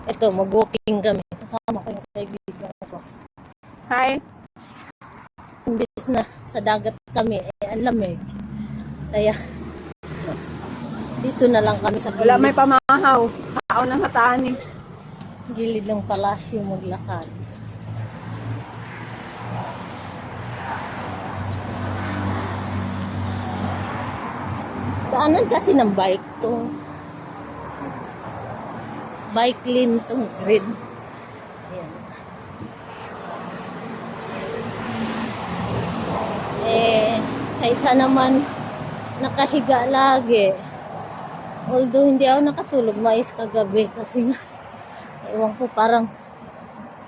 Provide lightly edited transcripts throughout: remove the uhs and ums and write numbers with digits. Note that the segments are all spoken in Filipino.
Ito, mag-walking kami. Kasama ko yung kaibigan ko. Hi. Imbis na sa dagat kami, ang lamig. Kaya, dito na lang kami sa Wala may gilid. pamahaw. Kao na sa tani. Gilid ng palasyo maglakad. Daanan kasi ng bike to. Bike lane tong grid. Ayan. Kaysa naman nakahiga lagi. Although hindi ako nakatulog mais kagabi kasi nga ewan ko parang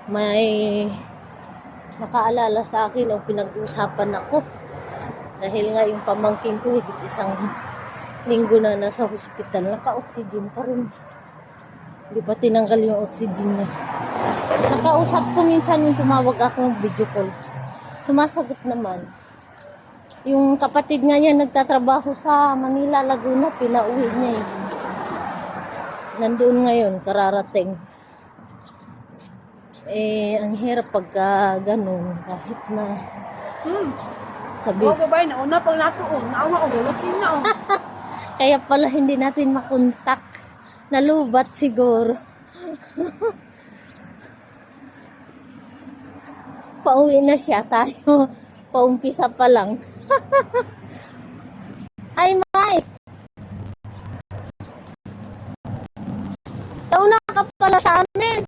may nakaalala sa akin o pinag-uusapan ako. Dahil nga yung pamangkin ko higit isang linggo na nasa hospital, naka-oxygen pa rin. Hindi pa tinanggal yung oxygen niya. Nakausap ko minsan yung tumawag ako ng video call. Sumasagot naman. Yung kapatid nga niya nagtatrabaho sa Manila, Laguna, pinauwi niya eh. Nandoon ngayon, kararating. Ang hirap pagka ganun, kahit na sabi. Oo, babae, nauna pang natuon. Naawa ko, lalaking na. Kaya pala hindi natin makontak. Nalubat siguro. Pauwi na siya tayo. Paumpisa pa lang. Ay, Mai! Nauna ka pala sa amin.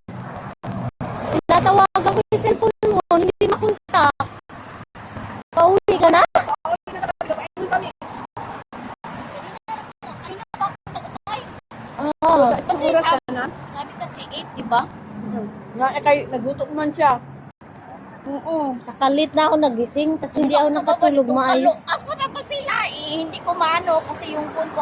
Tinatawagan ko yung cellphone mo. Hindi makontak. Pauwi ka na? Oo. Kasi Sabi kasi 8, di ba? nagutok man siya. Oo. Saka late na ako nagising kasi hindi ako nakatulog maayos. Asa na ba sila eh? Hindi ko maano kasi yung phone ko